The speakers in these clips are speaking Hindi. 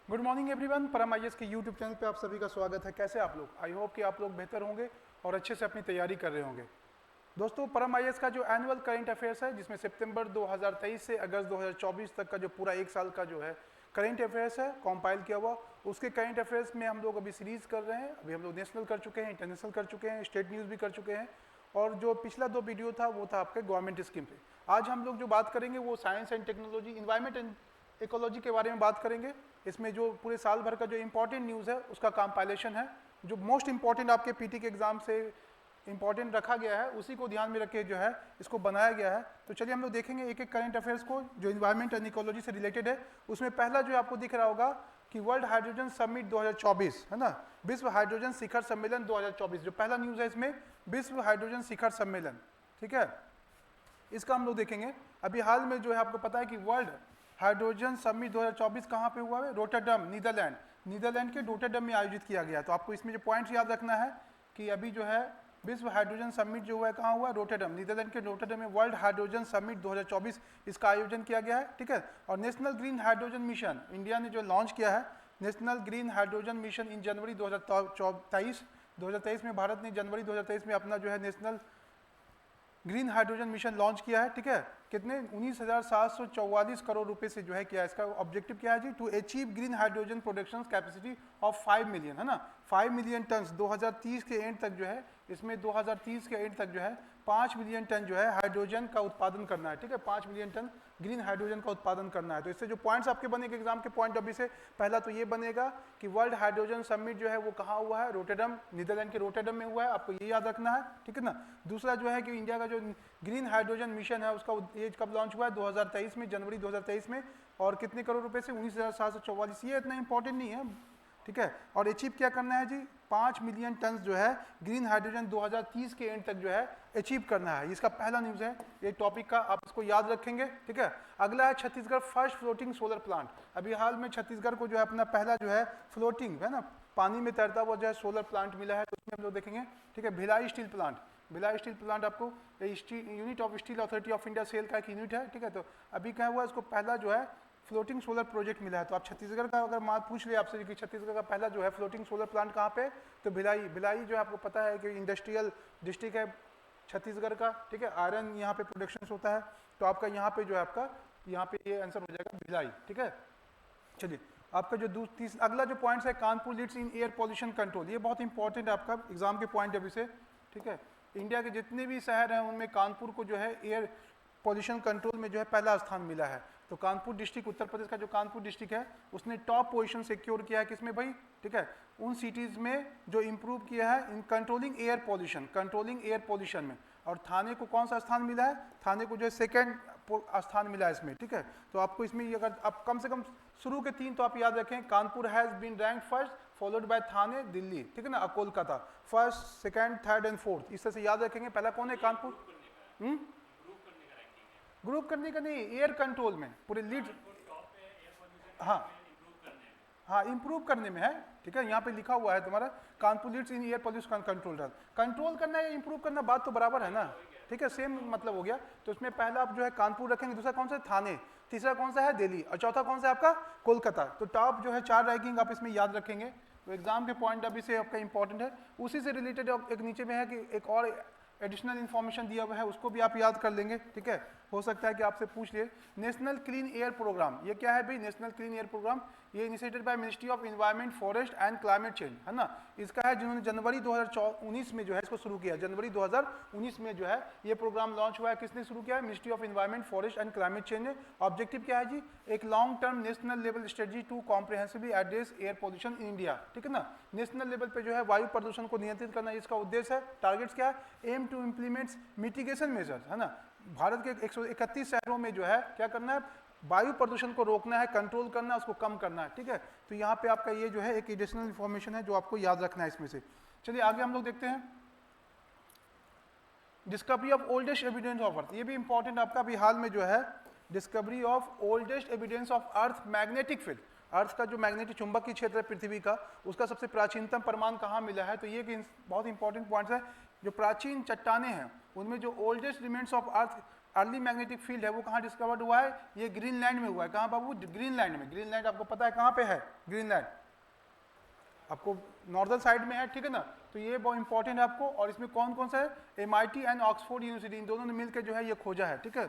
Good morning everyone. परम आईएएस के यूट्यूब चैनल पे आप सभी का स्वागत है। कैसे आप लोग? आई होप कि आप लोग बेहतर होंगे और अच्छे से अपनी तैयारी कर रहे होंगे। दोस्तों, परम आईएएस का जो एनुअल करंट अफेयर्स है, जिसमें सितंबर 2023 से अगस्त 2024 तक का जो पूरा एक साल का जो है करंट अफेयर्स है कंपाइल किया हुआ, उसके करंट अफेयर्स में हम लोग अभी सीरीज कर रहे हैं। अभी हम लोग नेशनल कर चुके हैं, इंटरनेशनल कर चुके हैं, स्टेट न्यूज़ भी कर चुके हैं, और जो पिछला 2 वीडियो था वो था आपके गवर्नमेंट स्कीम पे। आज हम लोग जो बात करेंगे वो science and technology, environment and ecology के बारे में बात करेंगे। इसमें जो पूरे साल भर का जो इंपॉर्टेंट न्यूज़ है उसका कंपाइलेशन है, जो मोस्ट इंपॉर्टेंट आपके पीटी के एग्जाम से इंपॉर्टेंट रखा गया है, उसी को ध्यान में रख के जो है इसको बनाया गया है। तो चलिए हम लोग देखेंगे एक एक करंट अफेयर्स को जो इन्वायरमेंट एंड इकोलॉजी से रिलेटेड है। उसमें पहला जो आपको दिख रहा होगा कि वर्ल्ड हाइड्रोजन समिट 2024 है ना, विश्व हाइड्रोजन शिखर सम्मेलन 2024, जो पहला न्यूज़ है इसमें विश्व हाइड्रोजन शिखर सम्मेलन। ठीक है, इसका हम लोग देखेंगे। अभी हाल में जो है आपको पता है कि वर्ल्ड हाइड्रोजन समिट 2024 कहाँ पे हुआ है? रोटरडम, नीदरलैंड के रोटरडम में आयोजित किया गया। तो आपको इसमें जो पॉइंट्स याद रखना है कि अभी जो है विश्व हाइड्रोजन समिट जो हुआ है कहाँ हुआ? रोटरडम, नीदरलैंड के रोटरडम में वर्ल्ड हाइड्रोजन समिट 2024 इसका आयोजन किया गया है। ठीक है, और national green hydrogen mission India ने जो लॉन्च किया है, national green hydrogen mission in जनवरी 2023 में भारत ने जनवरी 2023 में अपना जो है national green hydrogen mission launch किया है। ठीक है, कितने? 19,744 करोड़ रुपए से जो है किया है। इसका ऑब्जेक्टिव क्या है जी? To achieve green hydrogen production capacity of 5 million, है ना, 5 मिलियन टन 2030 के एंड तक जो है, इसमें 2030 के एंड तक जो है 5 मिलियन टन जो है हाइड्रोजन का उत्पादन करना है। ठीक है, 5 मिलियन टन ग्रीन हाइड्रोजन का उत्पादन करना है। तो इससे जो पॉइंट्स आपके बनेंगे एग्जाम के पॉइंट अभी से, पहला तो ये बनेगा कि वर्ल्ड हाइड्रोजन समिट जो है वो कहाँ हुआ है? रोटरडम, नीदरलैंड के रोटरडम में हुआ है, आपको ये याद रखना है। ठीक है ना। दूसरा जो है कि इंडिया का जो ग्रीन हाइड्रोजन मिशन है उसका ये कब लॉन्च हुआ है? 2023 में, जनवरी 2023 में, और कितने करोड़ रुपए से? 19,744। ये इतना इंपॉर्टेंट नहीं है। ठीक है, और अचीव क्या करना है जी? 5 मिलियन टन जो है ग्रीन हाइड्रोजन 2030 के एंड तक जो है अचीव करना है। इसका पहला न्यूज़ है ये टॉपिक का, आप इसको याद रखेंगे। ठीक है, अगला है Chhattisgarh first floating solar plant. अभी हाल में छत्तीसगढ़ को जो है अपना पहला जो है फ्लोटिंग, है ना, पानी में तैरता हुआ जो है सोलर प्लांट मिला है। तो उसमें हम लोग देखेंगे। ठीक है, Bhilai steel plant, Bhilai steel plant आपको unit of steel authority of India SAIL का एक यूनिट है। ठीक है, तो अभी क्या हुआ, इसको पहला जो है फ्लोटिंग सोलर प्रोजेक्ट मिला है। तो आप छत्तीसगढ़ का अगर माँ पूछ ले आपसे कि छत्तीसगढ़ का पहला जो है फ्लोटिंग सोलर प्लांट कहाँ पे, तो भिलाई जो आपको पता है कि इंडस्ट्रियल डिस्ट्रिक्ट है छत्तीसगढ़ का। ठीक है, आयरन यहाँ पे प्रोडक्शन होता है, तो आपका यहाँ पे जो है आपका यहाँ पे ये आंसर हो जाएगा भिलाई। ठीक है, चलिए आपका जो अगला जो पॉइंट है Kanpur leads in air pollution control. ये बहुत इंपॉर्टेंट है आपका एग्जाम के पॉइंट अभी से। ठीक है, इंडिया के जितने भी शहर हैं उनमें कानपुर को जो है एयर पॉल्यूशन कंट्रोल में जो है पहला स्थान मिला है। तो कानपुर डिस्ट्रिक्ट, उत्तर प्रदेश का जो कानपुर डिस्ट्रिक्ट है उसने टॉप पोजीशन सिक्योर किया है। किसमें भाई? ठीक है, उन सिटीज़ में जो इंप्रूव किया है इन कंट्रोलिंग एयर पॉल्यूशन में। और थाने को कौन सा स्थान मिला है? थाने को जो है सेकेंड स्थान मिला है इसमें। ठीक है, तो आपको इसमें अगर आप कम से कम शुरू के 3 तो आप याद रखें, Kanpur has been rank first, followed by Thane, Delhi. ठीक है ना, Kolkata first, second, third and fourth, इस तरह से याद रखेंगे। पहला कौन है? कानपुर। ग्रुप करने का नहीं, एयर कंट्रोल में पूरे लीड। हाँ, इंप्रूव करने में है। ठीक है, यहाँ पे लिखा हुआ है तुम्हारा Kanpur leads in air pollution control करना है, इंप्रूव करना, बात तो बराबर है ना। ठीक है, सेम मतलब हो गया। तो इसमें पहला आप जो है कानपुर रखेंगे, दूसरा कौन सा है? थाने, तीसरा कौन सा है? दिल्ली, और चौथा कौन सा है आपका? कोलकाता। तो टॉप जो है 4 रैंकिंग आप इसमें याद रखेंगे। तो एग्जाम के पॉइंट अभी से आपका इंपॉर्टेंट है। उसी से रिलेटेड एक नीचे में है कि एक और एडिशनल इन्फॉर्मेशन दिया हुआ है, उसको भी आप याद कर लेंगे। ठीक है, हो सकता है कि आपसे पूछ लिए। नेशनल क्लीन एयर प्रोग्राम, ये क्या है भाई? नेशनल क्लीन एयर प्रोग्राम ये initiated by ministry of environment, forest and climate change, है ना। इसका है जिन्होंने जनवरी 2019 में जो है इसको शुरू किया। जनवरी 2019 में जो है ये प्रोग्राम लॉन्च हुआ है। किसने शुरू किया है? Ministry of environment, forest and climate change ने। ऑब्जेक्टिव क्या है जी? एक long term national level strategy to comprehensively address air pollution in India. ठीक है ना, नेशनल लेवल पे जो है वायु प्रदूषण को नियंत्रित करना इसका उद्देश्य है। टारगेट्स क्या है? Aim to implements mitigation measures, है ना। भारत के 131 शहरों में जो है क्या करना है? वायु प्रदूषण को रोकना है, कंट्रोल करना है, उसको कम करना है। ठीक है, तो यहाँ पे आपका ये जो है एक एडिशनल इन्फॉर्मेशन है जो आपको याद रखना है इसमें से। चलिए आगे हम लोग देखते हैं। Discovery of oldest evidence of earth, ये भी इंपॉर्टेंट आपका भी हाल में जो है discovery of oldest evidence of earth magnetic field. Earth का जो मैग्नेटिक चुंबकीय क्षेत्र है पृथ्वी का, उसका सबसे प्राचीनतम प्रमाण कहाँ मिला है? तो ये बहुत इंपॉर्टेंट पॉइंट्स है। जो प्राचीन चट्टाने हैं उनमें जो oldest remains of earth early magnetic field है वो कहाँ डिस्कवर्ड हुआ है? ये ग्रीनलैंड में हुआ है। कहाँ बाबू? ग्रीनलैंड में। ग्रीनलैंड आपको पता है कहाँ पे है? ग्रीनलैंड आपको नॉर्दर्न साइड में है, ठीक है ना। तो ये बहुत इंपॉर्टेंट है आपको। और इसमें कौन कौन सा है? MIT एंड ऑक्सफोर्ड यूनिवर्सिटी, इन दोनों ने मिलकर जो है ये खोजा है, ठीक है।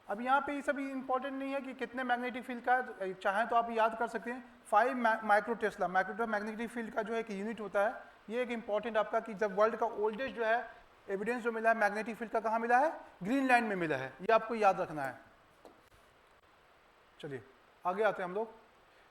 अब यहाँ पे ये सब इंपॉर्टेंट नहीं है कि कितने मैग्नेटिक फील्ड का, चाहें तो आप याद कर सकते हैं 5 micro Tesla. Micro magnetic field का जो है कि यूनिट होता है, ये एक इंपॉर्टेंट आपका कि जब वर्ल्ड का ओल्डेस्ट जो है एविडेंस जो मिला है मैग्नेटिक फील्ड का, कहाँ मिला है? ग्रीनलैंड में मिला है। ये आपको याद रखना है। चलिए आगे आते हैं हम लोग।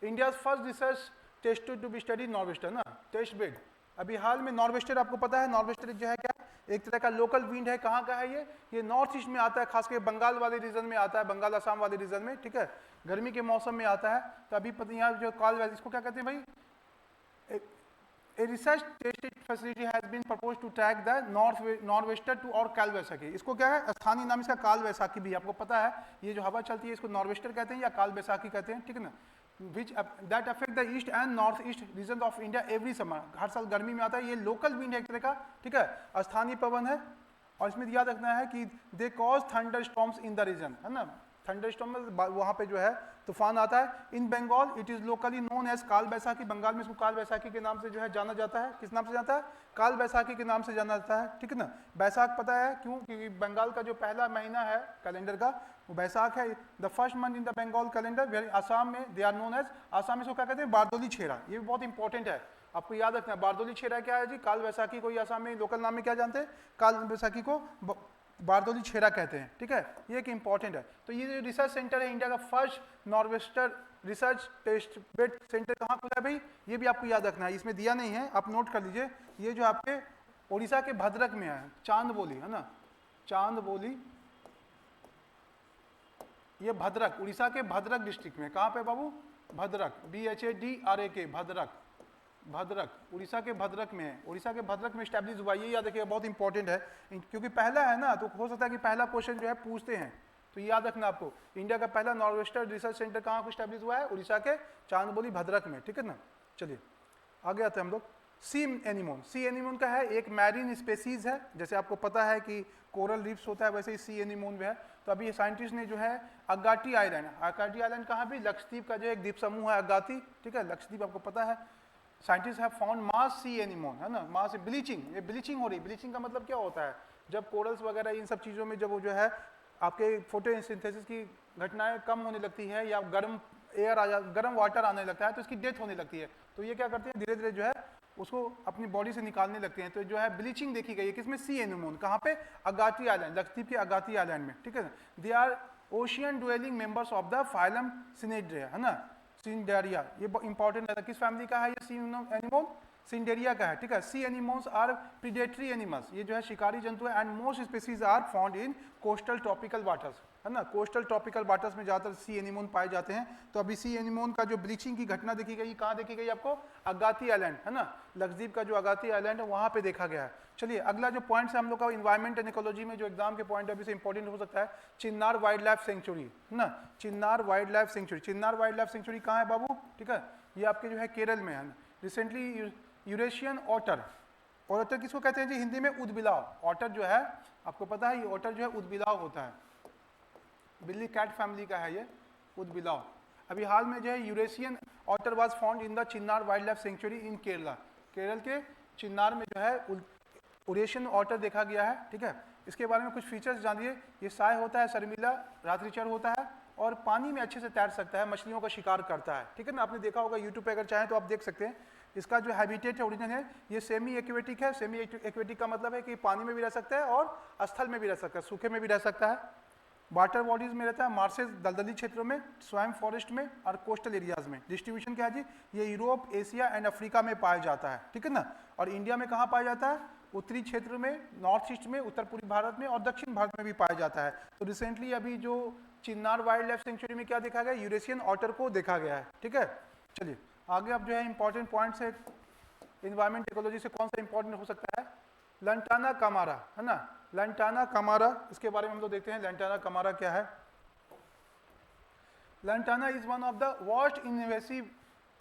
India first research test to be study nor'wester ना, टेस्ट बेड। अभी हाल में नॉर्वेस्टर आपको पता है, नॉर्वेस्टर जो है क्या? एक तरह का लोकल विंड है। कहाँ का है ये? ये नॉर्थ ईस्ट में आता है, खासकर बंगाल वाले रीजन में आता है, बंगाल असम वाले रीजन में, ठीक है। गर्मी के मौसम में आता है। तो अभी पता यहाँ जो काल वैली, इसको क्या कहते हैं भाई? A research tested facility has been proposed to track the nor'wester too और काल वैसाखी। इसको क्या है? स्थानीय नाम इसका काल वैसाखी भी आपको पता है। ये जो हवा चलती है इसको नॉर्वेस्टर कहते हैं या काल वैसाखी कहते हैं, ठीक है ना। Which that affect the east and north east region of India every summer. हर साल गर्मी में आता है। ये लोकल विंड है एक तरह का, ठीक है, स्थानीय पवन है। और इसमें याद रखना है कि they cause thunderstorms in the region, है ना। थंडर स्टॉर्म में वहाँ पे जो है तूफान आता है। In Bengal it is locally known as Kal Baisakhi. Bengal में इसको काल बैसाखी के नाम से जो है जाना जाता है। किस नाम से जाता है? काल बैसाखी के नाम से जाना जाता है, ठीक है ना। बैसाख पता है क्यों? क्योंकि बंगाल का जो पहला महीना है कैलेंडर का वो बैसाख है। The first month in the Bengal calendar, where Assam में they are known as, Assam में इसको क्या कहते हैं? बारदोली छेरा। ये भी बहुत इंपॉर्टेंट है, आपको याद रखना है। बारदोली छेरा क्या है जी? काल बैसाखी को आसाम में लोकल नाम में क्या जानते हैं? काल बैसाखी को बारदोली छेरा कहते हैं, ठीक है। ये एक इंपॉर्टेंट है। तो ये जो रिसर्च सेंटर है इंडिया का first nor'wester research test bed centre कहाँ खुला है भाई? ये भी आपको याद रखना है, इसमें दिया नहीं है, आप नोट कर लीजिए। ये जो आपके उड़ीसा के भद्रक में है, चांदबोली, है ना, चांदबोली। ये भद्रक, उड़ीसा के भद्रक डिस्ट्रिक्ट में। कहाँ पे बाबू? भद्रक, BHADRAK, भद्रक। भद्रक उड़ीसा के भद्रक में है। उड़ीसा के भद्रक में स्टैब्लिश हुआ। ये याद रखिएगा, बहुत इंपॉर्टेंट है क्योंकि पहला है ना, तो हो सकता है कि पहला क्वेश्चन जो है पूछते हैं। तो याद रखना आपको, इंडिया का पहला नॉर्वेस्टर रिसर्च सेंटर कहाँ को स्टैब्लिश हुआ है? उड़ीसा के चांदबोली भद्रक में, ठीक है ना। चलिए आगे आते हैं हम लोग। सी एनीमोन। सी एनीमोन का है एक मैरीन स्पेसीज है। जैसे आपको पता है कि कोरल रीफ्स होता है, वैसे ही सी एनीमोन में है। तो अभी साइंटिस्ट ने जो है अगाटी आइलैंड, अगाटी आइलैंड कहाँ भी? लक्षद्वीप का जो एक द्वीप समूह है अगाती, ठीक है, लक्षद्वीप आपको पता है। Scientist have found mass C anemone, है ना। मास ब्लीचिंग, ये ब्लीचिंग हो रही। ब्लीचिंग का मतलब क्या होता है? जब कोरल्स वगैरह इन सब चीज़ों में जब वो जो है आपके फोटोसिंथेसिस की घटनाएं कम होने लगती है या गर्म एयर आ जा, गर्म वाटर आने लगता है, तो इसकी डेथ होने लगती है। तो ये क्या करते हैं? धीरे धीरे जो है उसको अपनी बॉडी से निकालने लगते हैं। तो जो है ब्लीचिंग देखी गई है किसमें? सी एनीमोन। कहाँ पे? अगाती आइलैंड, लक्षद्वीप के अगाती आइलैंड में, ठीक है। They are ocean dwelling members of the phylum Cnidaria, है ना, सिंडेरिया। ये इंपॉर्टेंट है। किस फैमिली का है ये सी एनीमोन? सिंडेरिया का है, ठीक है। Sea anemones are predatory animals, ये जो है शिकारी जंतु है। And most species are found in coastal tropical waters, है ना। कोस्टल ट्रॉपिकल वाटर्स में ज़्यादातर सी एनीमोन पाए जाते हैं। तो अभी सी एनीमोन का जो ब्लीचिंग की घटना देखी गई, कहाँ देखी गई आपको? अगाती आइलैंड, है ना, लक्षद्वीप का जो अगाती आइलैंड है वहाँ पे देखा गया है। चलिए अगला जो पॉइंट है हम लोग का इन्वायरमेंट एंड इकोलॉजी में जो एग्जाम के पॉइंट अभी से इंपॉर्टेंट हो सकता है, चिन्नार वाइल्ड लाइफ सेंचुरी, है ना, Chinnar wildlife century. Chinnar wildlife century कहाँ है बाबू? ठीक है, ये आपके जो है केरल में है। रिसेंटली यूरेशियन ऑटर, ऑटर किसको कहते हैं जी हिंदी में? उदबिलाव। ऑटर जो है आपको पता है, ये ऑटर जो है उदबिलाव होता है, बिल्ली कैट फैमिली का है ये उदबिलाव। अभी हाल में जो है Eurasian otter was found in the Chinnar wildlife sanctuary in Kerala. Kerala के चिन्नार में जो है यूरेशियन ऑटर देखा गया है, ठीक है। इसके बारे में कुछ फीचर्स जानिए। ये साय होता है, शर्मीला, रात्रिचर होता है और पानी में अच्छे से तैर सकता है, मछलियों का शिकार करता है, ठीक है ना। आपने देखा होगा यूट्यूब पे, अगर चाहें तो आप देख सकते हैं। इसका जो हैबिटेट है, ओरिजिन है, ये सेमी एक्वेटिक है। सेमी एक्वेटिक का मतलब है कि पानी में भी रह सकता है और स्थल में भी रह सकता है, सूखे में भी रह सकता है। वाटर बॉडीज में रहता है, मार्सेस, दलदली क्षेत्रों में, स्वयं फॉरेस्ट में और कोस्टल एरियाज में। डिस्ट्रीब्यूशन क्या है जी? ये यूरोप, एशिया एंड अफ्रीका में पाया जाता है, ठीक है ना। और इंडिया में कहाँ पाया जाता है? उत्तरी क्षेत्र में, नॉर्थ ईस्ट में, उत्तर पूर्वी भारत में और दक्षिण भारत में भी पाया जाता है। तो रिसेंटली अभी जो चिन्नार वाइल्ड लाइफ सेंचुरी में क्या देखा गया? यूरेशियन ऑटर को देखा गया है, ठीक है। चलिए आगे अब जो है इंपॉर्टेंट पॉइंट्स है इन्वायरमेंट इकोलॉजी से कौन सा इंपॉर्टेंट हो सकता है? लंटाना कामारा, है ना, लंटाना कामारा, इसके बारे में हम लोग देखते हैं। लंटाना कामारा क्या है? Lantana is one of the worst invasive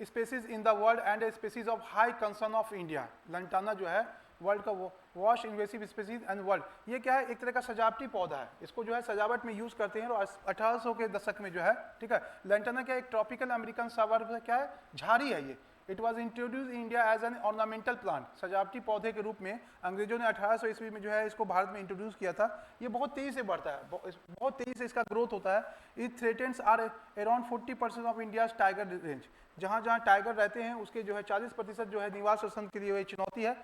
species in the world and a species of high concern of India. Lantana जो है वर्ल्ड का wash invasive species and world, ये क्या है, एक तरह का सजावटी पौधा है, इसको जो है सजावट में यूज करते हैं। और 1800 के दशक में जो है, ठीक है, लैंटाना क्या एक ट्रॉपिकल अमेरिकन सावर क्या है, झाड़ी है ये। It was introduce in India as an ornamental plant, सजावटी पौधे के रूप में अंग्रेजों ने 1800 ईस्वी में जो है इसको भारत में इंट्रोड्यूस किया था। ये बहुत तेजी से बढ़ता है, बहुत तेजी से इसका ग्रोथ होता है। It threatens are around 40% of India's tiger range, जहाँ जहाँ टाइगर रहते हैं उसके जो है 40% जो है निवास स्थान के लिए चुनौती है।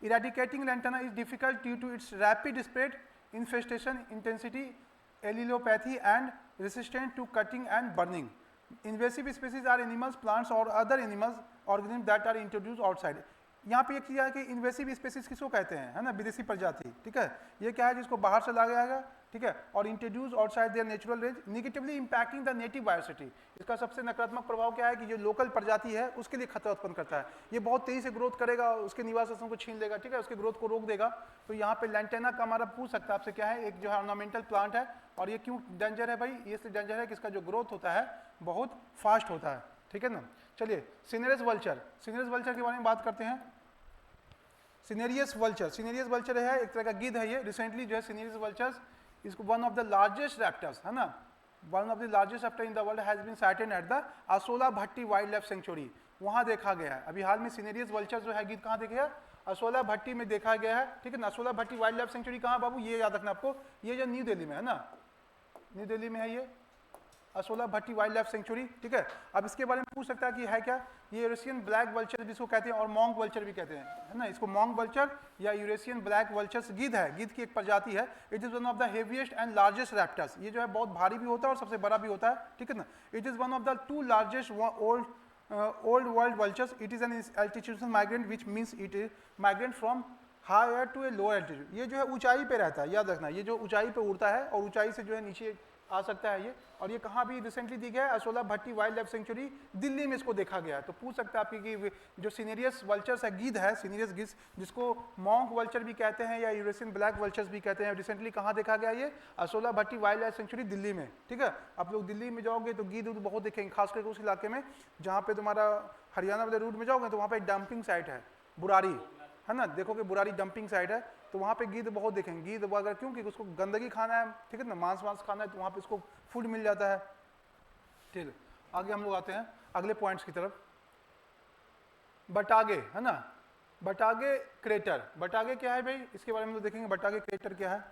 Eradicating lantana is difficult due to its rapid spread, infestation intensity, allelopathy and resistant to cutting and burning. Invasive species are animals, plants और other animals organism that are introduce outside. यहाँ पे एक चीज़ है कि इन्वेसिव स्पीसीज किसको कहते हैं, है ना, विदेशी प्रजाति, ठीक है। ये क्या है, जिसको बाहर से लाया जाएगा, ठीक है, और introduce outside their natural range, negatively impacting the native biocity. इसका सबसे नकारात्मक प्रभाव क्या है कि जो लोकल प्रजाति है उसके लिए खतरा उत्पन्न करता है। ये बहुत तेजी से ग्रोथ करेगा, उसके निवास स्थान को छीन लेगा, ठीक है, उसके ग्रोथ को रोक देगा। तो यहाँ पे लैंटेना का हमारा पूछ सकता है आपसे क्या है, एक जो है ऑर्नामेंटल प्लांट है। और ये क्यों डेंजर है भाई, ये इसलिए डेंजर है कि इसका जो ग्रोथ होता है बहुत फास्ट होता है, ठीक है ना। चलिए सिनेरियस वल्चर, सिनेरियस वल्चर के बारे में बात करते हैं। सिनेरियस वल्चर, सिनेरियस वल्चर है एक तरह का गिद्ध है ये। रिसेंटली जो है सिनेरियस वल्चर्स, इसको one of the largest raptors, है ना, one of the largest raptor in the world has been sighted at the Asola Bhatti wildlife sanctuary, वहाँ देखा गया है। अभी हाल में सिनेरियस वल्चर जो है गिद्ध कहाँ देखा गया, असोला भट्टी में देखा गया है, ठीक है ना। Asola Bhatti wildlife century कहाँ बाबू, ये याद रखना आपको, ये जो न्यू दिल्ली में है ना, न्यू दिल्ली में है ये Asola Bhatti wildlife sanctuary, ठीक है। अब इसके बारे में पूछ सकता है कि है क्या, ये यूरेशियन ब्लैक वल्चर जिसको कहते हैं और मॉन्ग वल्चर भी कहते हैं, है ना। इसको मॉन्ग वल्चर या यूरेशियन ब्लैक वल्चर्स गिद्ध है, गिद्ध की एक प्रजाति है। It is one of the heaviest and largest raptors, ये जो है बहुत भारी भी होता है और सबसे बड़ा भी होता है, ठीक है ना। It is one of the 2 largest old world vultures. It is an altitudinal migrant which means it is migrant from higher to a lower altitude. ये जो है ऊंचाई पे रहता है, याद रखना, ये जो ऊंचाई पे उड़ता है और ऊंचाई से जो है नीचे आ सकता है ये। और ये कहाँ भी रिसेंटली दिखा है, Asola Bhatti wildlife century Delhi में इसको देखा गया है। तो पूछ सकता है आपकी कि जो सिनेरियस वल्चर्स है, गिद्ध है, सिनेरियस गिद्ध, जिसको मॉन्क वल्चर भी कहते हैं या यूरेशियन ब्लैक वल्चर्स भी कहते हैं, रिसेंटली कहाँ देखा गया ये, Asola Bhatti wildlife century Delhi में, ठीक है। आप लोग दिल्ली में जाओगे तो गिद्ध बहुत देखेंगे, खास करके उस इलाके में जहाँ पे तुम्हारा हरियाणा वाले रूट में जाओगे तो वहाँ पे डंपिंग साइट है बुरारी, है ना, देखोगे बुरारी डंपिंग साइट है, तो वहाँ पे गिद्ध बहुत देखेंगे। गिद्ध अगर क्योंकि उसको गंदगी खाना है, ठीक है ना, मांस खाना है, तो वहाँ पे इसको फूड मिल जाता है, ठीक है। आगे हम लोग आते हैं अगले पॉइंट्स की तरफ। बटागे, है ना, बटागे क्रेटर, बटागे क्या है भाई, इसके बारे में तो देखेंगे। बटागे क्रेटर क्या है,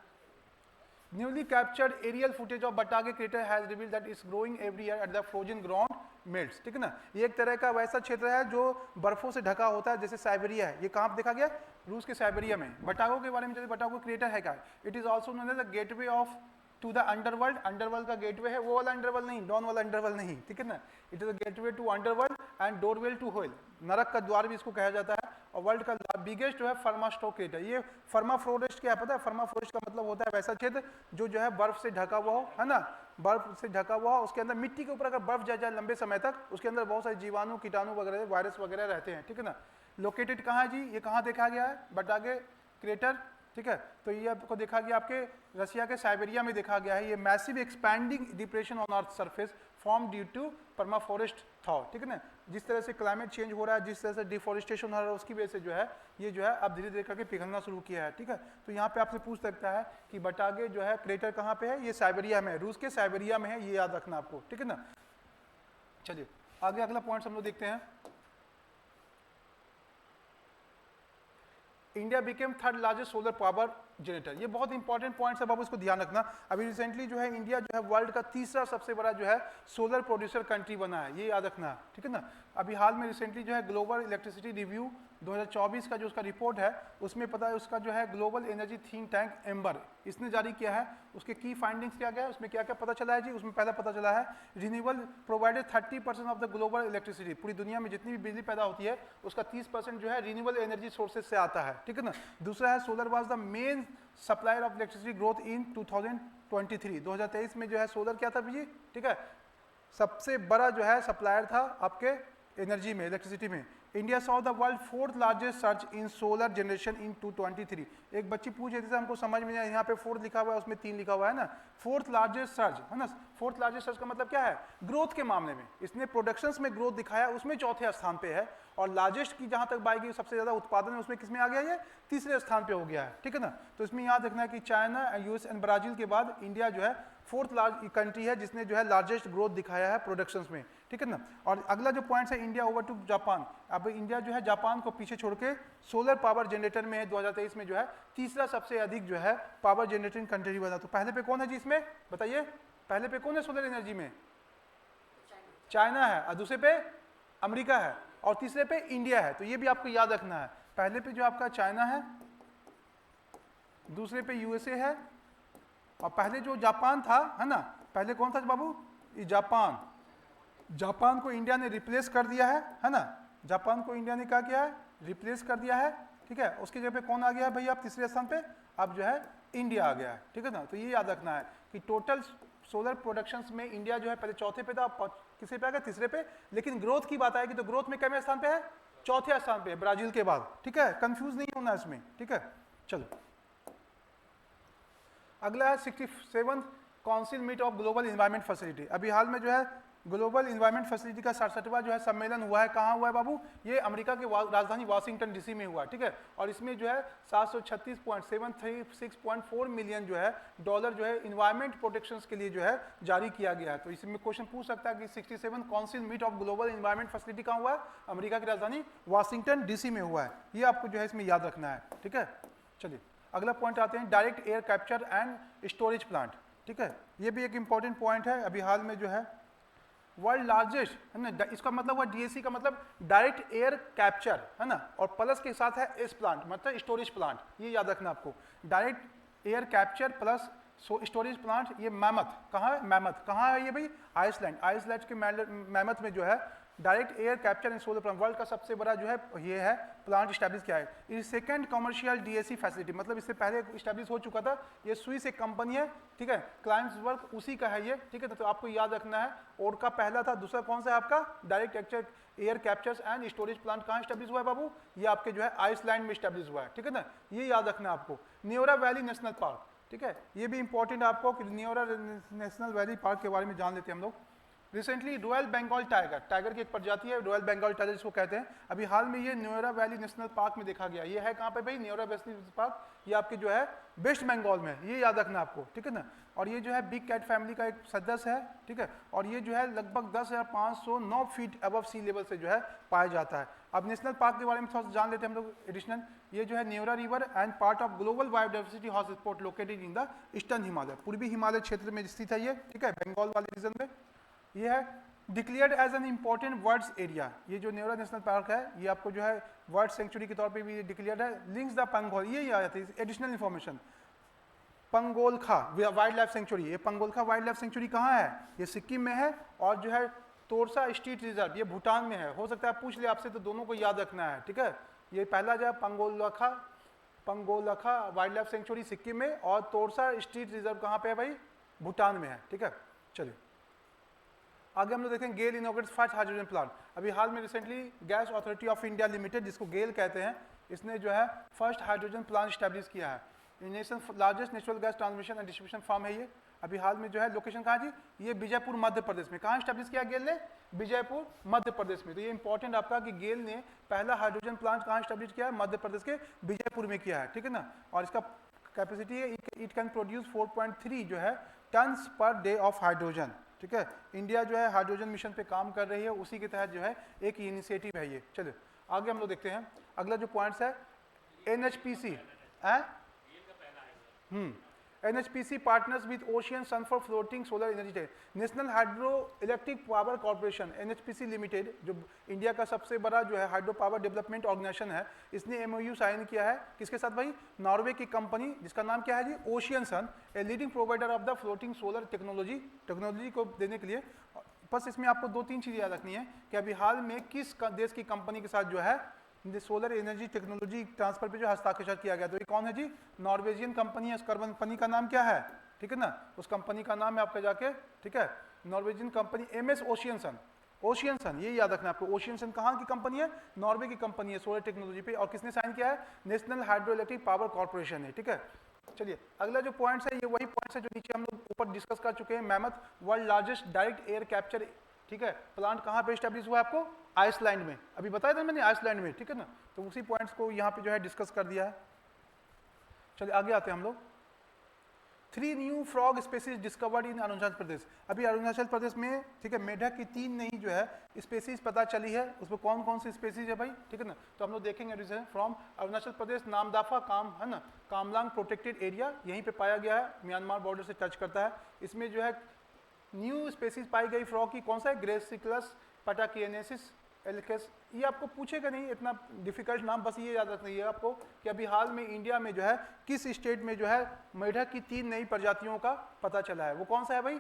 newly captured aerial footage of Batagay crater has revealed that is growing every year at the frozen ground melts, ठीक है ना। ये एक तरह का वैसा क्षेत्र है जो बर्फों से ढका होता है, जैसे साइबेरिया है। ये कहाँ देखा गया, रूस के साइबेरिया में। बटागो के बारे में चलिए, बटागो क्रेटर है क्या, it is also known as the gateway of to the underworld, underworld का गेटवे है, वो वाला अंडरवर्ल्ड नहीं, डॉन वाला अंडरवर्ल्ड नहीं, ठीक है ना। It is a gateway to underworld and doorway to hell, नरक का द्वार भी इसको कहा जाता है। और वर्ल्ड का बिगेस्ट जो है फर्मास्टोक्रेटर, ये फर्माफ्रोस्ट क्या है पता है, फर्माफ्रोस्ट का मतलब होता है वैसा क्षेत्र जो है बर्फ से ढका हुआ हो, है ना, बर्फ से ढका हुआ हो, उसके अंदर मिट्टी के ऊपर अगर बर्फ जा जाए लंबे समय तक, उसके अंदर बहुत सारे जीवाणु, कीटाणु वगैरह, वायरस वगैरह रहते हैं, ठीक है ना। लोकेटेड कहाँ है जी, ये कहाँ देखा गया है, बटागे क्रेटर, ठीक है। तो ये आपको देखा गया आपके रसिया के साइबेरिया में देखा गया है। ये massive expanding depression on earth surface form due to permafrost thaw, ठीक है ना। जिस तरह से क्लाइमेट चेंज हो रहा है, जिस तरह से डिफॉरेस्टेशन हो रहा है, उसकी वजह से जो है ये जो है अब धीरे धीरे करके पिघलना शुरू किया है, ठीक है। तो यहाँ पे आपसे पूछ सकता है कि बटागे जो है क्रेटर कहाँ पे है, ये साइबेरिया में है, रूस के साइबेरिया में है, ये याद रखना आपको, ठीक है ना। चलिए आगे अगला पॉइंट हम लोग देखते हैं। India became third largest solar power generator, ये बहुत इंपॉर्टेंट पॉइंट है बाबू, इसको ध्यान रखना। अभी रिसेंटली जो है इंडिया जो है वर्ल्ड का तीसरा सबसे बड़ा जो है सोलर प्रोड्यूसर कंट्री बना है, ये याद रखना, ठीक है ना। अभी हाल में रिसेंटली जो है ग्लोबल इलेक्ट्रिसिटी रिव्यू 2024 का जो उसका रिपोर्ट है, उसमें पता है उसका जो है global energy think tank amber इसने जारी किया है। उसके की फाइंडिंग्स क्या क्या है, उसमें क्या क्या पता चला है जी, उसमें पहला पता चला है renewable provided 30% of the global electricity, पूरी दुनिया में जितनी भी बिजली पैदा होती है उसका 30% जो है रिन्यूएबल एनर्जी सोर्सेज से आता है, ठीक है ना। दूसरा है solar was the main supplier of electricity growth in 2023, 2023 में जो है सोलर क्या था जी, ठीक है, सबसे बड़ा जो है सप्लायर था आपके एनर्जी में, इलेक्ट्रिसिटी में। India saw the world 4th largest search in solar generation in 2023। एक बच्ची पूछ रही थी, हमको समझ में नहीं आया, यहाँ पे 4th लिखा हुआ है, उसमें 3 लिखा हुआ है ना। 4th लार्जेस्ट सर्च है ना। 4th लार्जेस्ट सर्च का मतलब क्या है? ग्रोथ के मामले में इसने प्रोडक्शंस में ग्रोथ दिखाया, उसमें चौथे स्थान पे है। और लार्जेस्ट की जहां तक बात की सबसे ज्यादा उत्पादन है, उसमें किसमें आ गया? ये तीसरे स्थान पे हो गया है, ठीक है ना। तो इसमें याद रखना है कि चाइना, यूएस एंड ब्राजील के बाद इंडिया जो है 4th लार्ज कंट्री है जिसने जो है लार्जेस्ट ग्रोथ दिखाया है प्रोडक्शंस में, ठीक है ना। और अगला जो पॉइंट है, इंडिया ओवर टू जापान। अब इंडिया जो है जापान को पीछे छोड़ के सोलर पावर जनरेटर में 2023 में जो है तीसरा सबसे अधिक जो है पावर जनरेटिंग कंट्री बना। तो पहले पे कौन है जी इसमें बताइए? पहले पे कौन है सोलर एनर्जी में? चाइना है, और दूसरे पे अमेरिका है, और तीसरे पे इंडिया है। तो ये भी आपको याद रखना है, पहले पे जो आपका चाइना है, दूसरे पे यूएसए है, और पहले जो जापान था, है ना, पहले कौन था बाबू? ये जापान। जापान को इंडिया ने रिप्लेस कर दिया है ना। जापान को इंडिया ने क्या किया है? रिप्लेस कर दिया है, ठीक है। उसकी जगह पे कौन आ गया है भाई? आप तीसरे स्थान पे अब जो है इंडिया आ गया है, ठीक है ना। तो ये याद रखना है कि टोटल सोलर प्रोडक्शंस में इंडिया जो है पहले चौथे पे था, किससे पे आ गया? तीसरे पे। लेकिन ग्रोथ की बात आएगी तो ग्रोथ में कितने स्थान पे है? चौथे स्थान पे, ब्राजील के बाद, ठीक है। कंफ्यूज नहीं होना इसमें, ठीक है। चलो अगला है 67th council meet of global environment facility. अभी हाल में जो है ग्लोबल इन्वायरमेंट फैसिलिटी का 67वां जो है सम्मेलन हुआ है। कहाँ हुआ है बाबू? ये अमेरिका की राजधानी वाशिंगटन डीसी में हुआ, ठीक है। और इसमें जो है 736.736.4 मिलियन जो है डॉलर जो है इन्वायरमेंट प्रोटेक्शन के लिए जो है जारी किया गया है। तो इसमें क्वेश्चन पूछ सकता है कि 67 council meet of global environment facility कहाँ हुआ है? अमेरिका की राजधानी वाशिंगटन डीसी में हुआ है। ये आपको जो है इसमें याद रखना है, ठीक है। चलिए अगला पॉइंट आते हैं, direct air capture and storage plant, ठीक है। ये भी एक इंपॉर्टेंट पॉइंट है। अभी हाल में जो है वर्ल्ड लार्जेस्ट, है ना, इसका मतलब हुआ डीएसी का मतलब डायरेक्ट एयर कैप्चर, है ना, और प्लस के साथ है एस प्लांट मतलब स्टोरेज प्लांट। ये याद रखना आपको, direct air capture plus storage plant. ये मैमथ कहाँ है? मैमथ कहाँ है ये भाई? आइसलैंड। आइसलैंड के मैमथ में जो है direct air capture and solar plant world का सबसे बड़ा जो है ये है प्लांट स्टैब्लिश किया है। ये सेकंड कमर्शियल डीएसी फैसिलिटी, मतलब इससे पहले स्टैब्लिश हो चुका था। ये स्विस एक कंपनी है, ठीक है, क्लाइंट्स वर्क उसी का है ये, ठीक है। तो आपको याद रखना है, और का पहला था, दूसरा कौन सा है आपका? Direct air captures and storage plant कहाँ स्टैब्लिश हुआ है बाबू? ये आपके जो है आइसलैंड में स्टैब्लिश हुआ है, ठीक है ना। ये याद रखना है आपको। न्योरा वैली नेशनल पार्क, ठीक है, ये भी इंपॉर्टेंट आपको कि न्योरा नेशनल वैली पार्क के बारे में जान लेते हैं हम लोग। Recently royal Bengal tiger, tiger की एक प्रजाति है रॉयल बंगाल टाइगर जिसको कहते हैं, अभी हाल में ये न्योरा वैली नेशनल पार्क में देखा गया। ये है कहाँ पे भाई? न्योरा वैली पार्क, ये आपके जो है वेस्ट बंगाल में, ये याद रखना आपको, ठीक है ना। और ये जो है बिग कैट फैमिली का एक सदस्य है, ठीक है। और ये जो है लगभग 10,509 फीट अबव सी लेवल से जो है पाया जाता है। अब नेशनल पार्क के बारे में थोड़ा जान लेते हैं हम लोग एडिशनल। ये जो है Neora river and part of global biodiversity hotspot located in the eastern Himalaya, पूर्वी हिमालय क्षेत्र में स्थित है ये, ठीक है, बंगाल वाले रीजन में। ये है declared as an important birds area. ये जो न्योरा नेशनल पार्क है ये आपको जो है बर्ड सेंचुरी के तौर पे भी डिक्लेयर्ड है। लिंक्स द पंगोल, ये आ जाती है additional information. Pangolakha wildlife sanctuary, ये पंगोलखा वाइल्ड लाइफ सेंचुरी कहाँ है? ये सिक्किम में है। और जो है तोरसा स्टेट रिजर्व, ये भूटान में है। हो सकता है पूछ ले आपसे, तो दोनों को याद रखना है, ठीक है। ये पहला जो है Pangolakha wildlife century Sikkim में, और तोरसा स्टेट रिजर्व कहाँ पे है भाई? भूटान में है, ठीक है। चलिए आगे हम लोग देखें, गेल इनॉग्रेट्स फर्स्ट हाइड्रोजन प्लांट। अभी हाल में recently gas authority of India limited, जिसको गेल कहते हैं, इसने जो है फर्स्ट हाइड्रोजन प्लांट स्टैब्लिश किया है। Nation largest natural gas transmission and distribution farm है ये। अभी हाल में जो है लोकेशन कहाँ जी? ये विजयपुर मध्य प्रदेश में। कहाँ स्टैब्लिश किया गेल ने? विजयपुर मध्य प्रदेश में। तो ये इंपॉर्टेंट आपका कि गेल ने पहला हाइड्रोजन प्लांट कहाँ स्टैब्लिश किया है? मध्य प्रदेश के विजयपुर में किया है, ठीक है ना। और इसका कैपेसिटी है, इट कैन प्रोड्यूस 4.3 जो है turns per day of hydrogen, ठीक है। इंडिया जो है हाइड्रोजन मिशन पे काम कर रही है, उसी के तहत जो है एक इनिशिएटिव है ये। चलिए आगे हम लोग देखते हैं अगला जो पॉइंट्स है, एनएचपीसी है। NHPC partners with Ocean Sun for floating solar energy. National hydro electric power corporation NHPC limited, जो इंडिया का सबसे बड़ा जो है हाइड्रो पावर डेवलपमेंट ऑर्गेनाइजेशन है, इसने एमओयू साइन किया है किसके साथ भाई? नॉर्वे की कंपनी जिसका नाम क्या है जी? Ocean Sun, a leading provider of the floating solar technology को देने के लिए। बस इसमें आपको 2-3 चीज़ें याद रखनी है कि अभी हाल में किस देश की कंपनी के साथ जो है सोलर एनर्जी टेक्नोलॉजी ट्रांसफर पे जो हस्ताक्षर किया गया। तो ये कौन है जी? नॉर्वेजियन कंपनी है। उस कंपनी का नाम क्या है? ठीक है ना, उस कंपनी का नाम है आपका जाके, ठीक है, नॉर्वेजियन कंपनी एमएस ओशियन सन। ओशियन सन, ये याद रखना आपको। ओशियन सन कहाँ की कंपनी है? नॉर्वे की कंपनी है सोलर टेक्नोलॉजी पे, और किसने साइन किया है? National hydro electric power corporation है, ठीक है। चलिए अगला जो पॉइंट्स है ये वही पॉइंट्स है जो नीचे हम लोग ऊपर डिस्कस कर चुके हैं। Mammoth world largest direct air capture, ठीक है, प्लांट कहाँ पे स्टैब्लिश हुआ है आपको? आइसलैंड में, अभी बताया था मैंने, आइसलैंड में, ठीक है ना। तो उसी पॉइंट्स को यहाँ पे जो है डिस्कस कर दिया है। चलिए आगे आते हैं हम लोग। 3 new frog species discovered in Arunachal Pradesh. अभी अरुणाचल प्रदेश में, ठीक है, मेढक की 3 नई जो है स्पेसीज पता चली है। उसमें कौन कौन सी स्पेसीज है भाई, ठीक है ना। तो हम लोग देखेंगे फ्रॉम अरुणाचल प्रदेश, नामदाफा काम है ना, कामलांग प्रोटेक्टेड एरिया, यहीं पे पाया गया है, म्यांमार बॉर्डर से टच करता है। इसमें जो है न्यू स्पेसीज पाई गई फ्रॉग की, कौन सा है? ग्रेसिकलस पटाकिनेसिस एल्केस। ये आपको पूछेगा नहीं, इतना डिफिकल्ट नाम, बस ये याद रखना है आपको कि अभी हाल में इंडिया में जो है किस स्टेट में जो है मेढक की 3 नई प्रजातियों का पता चला है। वो कौन सा है भाई?